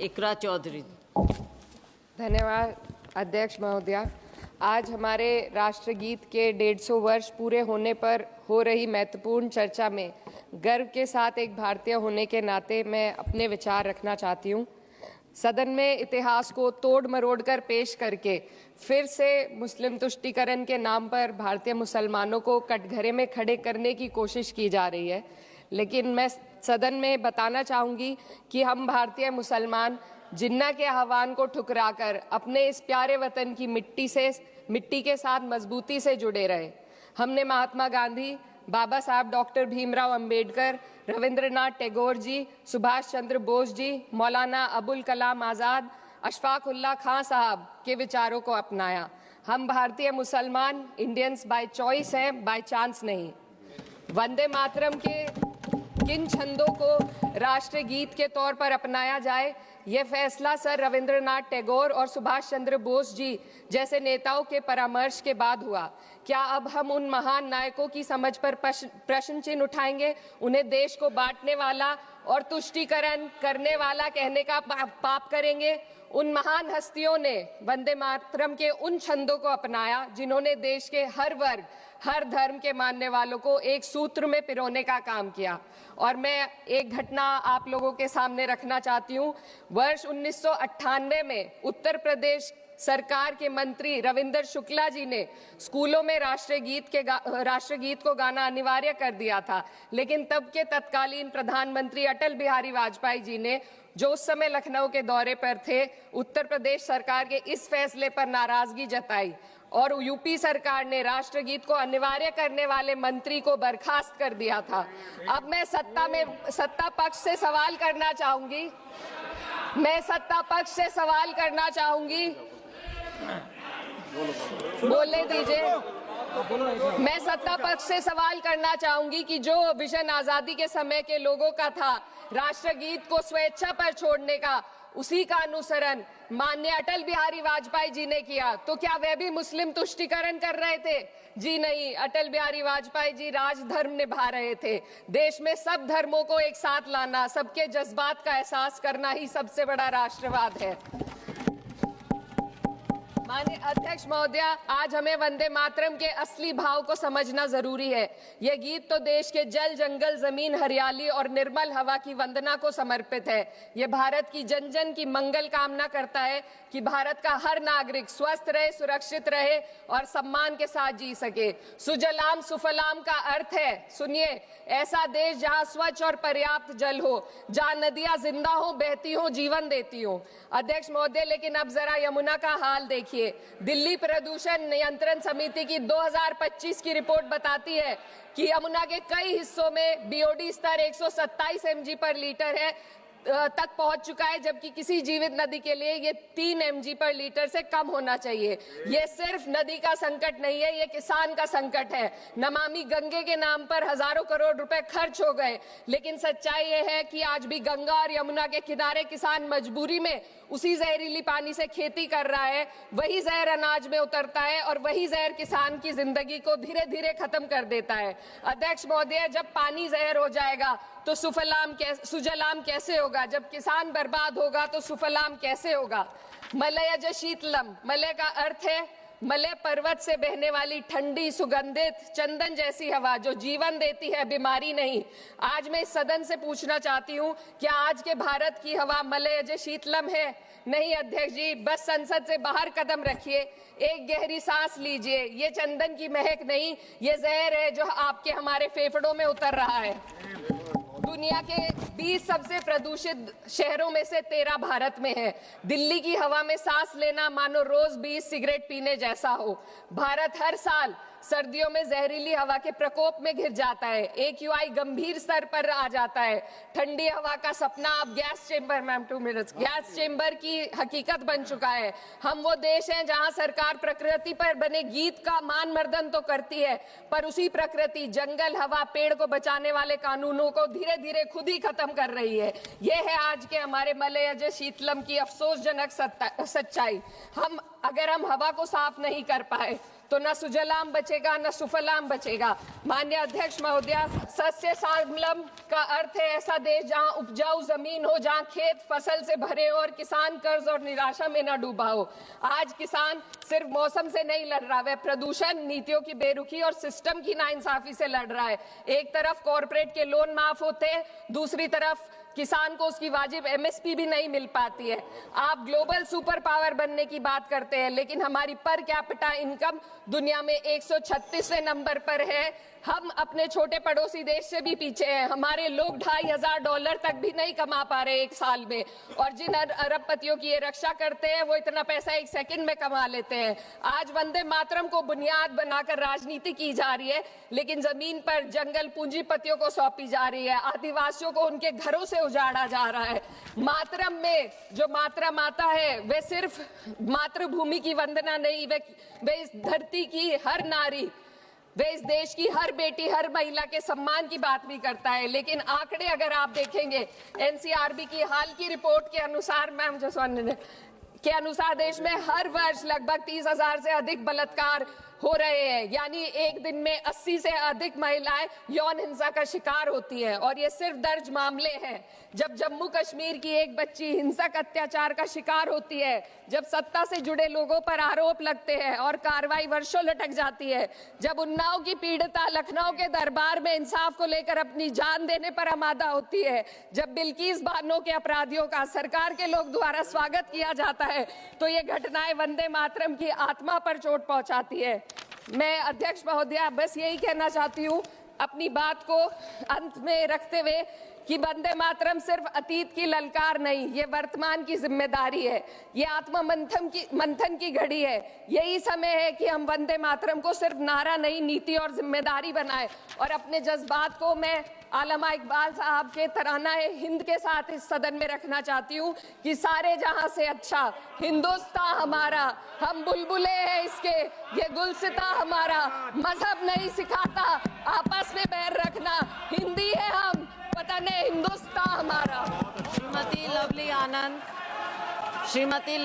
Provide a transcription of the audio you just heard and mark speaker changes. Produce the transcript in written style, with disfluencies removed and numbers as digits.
Speaker 1: इकरा चौधरी।
Speaker 2: धन्यवाद अध्यक्ष महोदया। आज हमारे राष्ट्रगीत के 150 वर्ष पूरे होने पर हो रही महत्वपूर्ण चर्चा में गर्व के साथ एक भारतीय होने के नाते मैं अपने विचार रखना चाहती हूँ। सदन में इतिहास को तोड़ मरोड़ कर पेश करके फिर से मुस्लिम तुष्टीकरण के नाम पर भारतीय मुसलमानों को कटघरे में खड़े करने की कोशिश की जा रही है। लेकिन मैं सदन में बताना चाहूँगी कि हम भारतीय मुसलमान जिन्ना के आह्वान को ठुकराकर अपने इस प्यारे वतन की मिट्टी के साथ मजबूती से जुड़े रहे। हमने महात्मा गांधी, बाबा साहब डॉक्टर भीमराव अंबेडकर, रविंद्रनाथ टैगोर जी, सुभाष चंद्र बोस जी, मौलाना अबुल कलाम आज़ाद, अशफाक उल्लाह खां साहब के विचारों को अपनाया। हम भारतीय मुसलमान इंडियंस बाय चॉइस हैं, बाय चांस नहीं। वंदे मातरम के किन छंदों को राष्ट्रगीत के तौर पर अपनाया जाए, यह फैसला सर रविंद्रनाथ टैगोर और सुभाष चंद्र बोस जी जैसे नेताओं के परामर्श के बाद हुआ। क्या अब हम उन महान नायकों की समझ पर प्रश्न चिन्ह उठाएंगे? उन्हें देश को बांटने वाला और तुष्टीकरण करने वाला कहने का पाप करेंगे? उन महान हस्तियों ने वंदे मातरम के उन छंदों को अपनाया जिन्होंने देश के हर वर्ग, हर धर्म के मानने वालों को एक सूत्र में पिरोने का काम किया। और मैं एक घटना आप लोगों के सामने रखना चाहती हूँ। वर्ष 1998 में उत्तर प्रदेश सरकार के मंत्री रविंदर शुक्ला जी ने स्कूलों में राष्ट्रगीत को गाना अनिवार्य कर दिया था। लेकिन तब के तत्कालीन प्रधानमंत्री अटल बिहारी वाजपेयी जी ने, जो उस समय लखनऊ के दौरे पर थे, उत्तर प्रदेश सरकार के इस फैसले पर नाराजगी जताई और यूपी सरकार ने राष्ट्रगीत को अनिवार्य करने वाले मंत्री को बर्खास्त कर दिया था। अब मैं सत्ता पक्ष से सवाल करना चाहूंगी। बोलने दीजिए। मैं सत्ता पक्ष से सवाल करना चाहूंगी कि जो विजन आजादी के समय के लोगों का था राष्ट्रगीत को स्वेच्छा पर छोड़ने का, उसी का अनुसरण माननीय अटल बिहारी वाजपेयी जी ने किया, तो क्या वे भी मुस्लिम तुष्टीकरण कर रहे थे? जी नहीं। अटल बिहारी वाजपेयी जी राजधर्म निभा रहे थे। देश में सब धर्मों को एक साथ लाना, सबके जज्बात का एहसास करना ही सबसे बड़ा राष्ट्रवाद है। माननीय अध्यक्ष महोदया, आज हमें वंदे मातरम के असली भाव को समझना जरूरी है। यह गीत तो देश के जल, जंगल, जमीन, हरियाली और निर्मल हवा की वंदना को समर्पित है। यह भारत की जन जन की मंगल कामना करता है कि भारत का हर नागरिक स्वस्थ रहे, सुरक्षित रहे और सम्मान के साथ जी सके। सुजलाम सुफलाम का अर्थ है, सुनिए, ऐसा देश जहां स्वच्छ और पर्याप्त जल हो, जहां नदियां जिंदा हो, बहती हो, जीवन देती हो। अध्यक्ष महोदय, लेकिन अब जरा यमुना का हाल देखिए। दिल्ली प्रदूषण नियंत्रण समिति की 2025 की रिपोर्ट बताती है कि यमुना के कई हिस्सों में बीओडी स्तर 127 mg पर लीटर है तक पहुंच चुका है, जबकि किसी जीवित नदी के लिए ये 3 mg पर लीटर से कम होना चाहिए। ये सिर्फ नदी का संकट नहीं है, ये किसान का संकट है। नमामि गंगे के नाम पर हजारों करोड़ रुपए खर्च हो गए, लेकिन सच्चाई ये है कि आज भी गंगा और यमुना के किनारे किसान मजबूरी में उसी जहरीली पानी से खेती कर रहा है। वही जहर अनाज में उतरता है और वही जहर किसान की जिंदगी को धीरे धीरे खत्म कर देता है। अध्यक्ष महोदय, जब पानी जहर हो जाएगा तो सुजलाम कैसे होगा? जब किसान बर्बाद होगा तो सुफलाम कैसे होगा? मलयज शीतलम, मलय का अर्थ है मलय पर्वत से बहने वाली ठंडी, सुगंधित, चंदन जैसी हवा जो जीवन देती है, बीमारी नहीं। आज मैं इस सदन से पूछना चाहती हूँ, क्या आज के भारत की हवा मलयज शीतलम है? नहीं अध्यक्ष जी, बस संसद से बाहर कदम रखिए, एक गहरी सांस लीजिए। ये चंदन की महक नहीं, ये जहर है जो आपके हमारे फेफड़ों में उतर रहा है। दुनिया के 20 सबसे प्रदूषित शहरों में से 13 भारत में है। दिल्ली की हवा में सांस लेना मानो रोज 20 सिगरेट पीने जैसा हो। भारत हर साल सर्दियों में जहरीली हवा के प्रकोप में घिर जाता है। AQI गंभीर स्तर पर आ जाता है। ठंडी हवा का सपना अब गैस चेंबर की हकीकत बन चुका है। हम वो देश हैं जहां सरकार प्रकृति पर बने गीत का मान मर्दन तो करती है, पर उसी प्रकृति, जंगल, हवा, पेड़ को बचाने वाले कानूनों को धीरे धीरे खुद ही खत्म कर रही है। ये है आज के हमारे मलयज शीतलम की अफसोसजनक सच्चाई। अगर हम हवा को साफ नहीं कर पाए तो न सुजलाम बचेगा न सुफलाम बचेगा। माननीय अध्यक्ष महोदया, सस्य श्यामलम का अर्थ है ऐसा देश जहां उपजाऊ जमीन हो, जहां खेत फसल से भरे हो और किसान कर्ज और निराशा में न डूबा हो। आज किसान सिर्फ मौसम से नहीं लड़ रहा, वह प्रदूषण, नीतियों की बेरुखी और सिस्टम की नाइंसाफी से लड़ रहा है। एक तरफ कॉर्पोरेट के लोन माफ होते हैं, दूसरी तरफ किसान को उसकी वाजिब एमएसपी भी नहीं मिल पाती है। आप ग्लोबल सुपर पावर बनने की बात करते हैं, लेकिन हमारी पर कैपिटा इनकम दुनिया में 136वें नंबर पर है। हम अपने छोटे पड़ोसी देश से भी पीछे हैं। हमारे लोग $2,500 तक भी नहीं कमा पा रहे एक साल में, और जिन अरबपतियों की ये रक्षा करते हैं वो इतना पैसा एक सेकंड में कमा लेते हैं। आज वंदे मातरम को बुनियाद बनाकर राजनीति की जा रही है, लेकिन जमीन पर जंगल पूंजीपतियों को सौंपी जा रही है। आदिवासियों को उनके घरों से उजाड़ा जा रहा है। मातरम में जो मात्रा माता है वे सिर्फ मातृभूमि की वंदना नहीं, वे इस धरती की हर नारी, वे इस देश की हर बेटी, हर महिला के सम्मान की बात भी करता है। लेकिन आंकड़े अगर आप देखेंगे, एनसीआरबी की हाल की रिपोर्ट के अनुसार, मैम जसवंत के अनुसार देश में हर वर्ष लगभग 30,000 से अधिक बलात्कार हो रहे हैं। यानी एक दिन में 80 से अधिक महिलाएं यौन हिंसा का शिकार होती हैं, और ये सिर्फ दर्ज मामले हैं। जब जम्मू कश्मीर की एक बच्ची हिंसक अत्याचार का शिकार होती है, जब सत्ता से जुड़े लोगों पर आरोप लगते हैं और कार्रवाई वर्षों लटक जाती है, जब उन्नाव की पीड़िता लखनऊ के दरबार में इंसाफ को लेकर अपनी जान देने पर आमादा होती है, जब बिल्किस बानो के अपराधियों का सरकार के लोग द्वारा स्वागत किया जाता है, तो ये घटनाएं वंदे मातरम की आत्मा पर चोट पहुंचाती है। मैं अध्यक्ष महोदया बस यही कहना चाहती हूँ अपनी बात को अंत में रखते हुए कि वंदे मातरम सिर्फ अतीत की ललकार नहीं, ये वर्तमान की जिम्मेदारी है। ये आत्म मंथन की घड़ी है। यही समय है कि हम वंदे मातरम को सिर्फ नारा नहीं, नीति और जिम्मेदारी बनाएं। और अपने जज्बात को मैं आलमा इकबाल साहब के तराना हिंद के साथ इस सदन में रखना चाहती हूँ कि सारे जहां से अच्छा हिंदुस्तान हमारा, हम बुलबुले हैं इसके, ये गुलसिता हमारा, मजहब नहीं सिखाता आपस में बैर रखना, हिंदी है हम, वतन है हिंदुस्तान हमारा।
Speaker 1: श्रीमती लवली आनंद, श्रीमती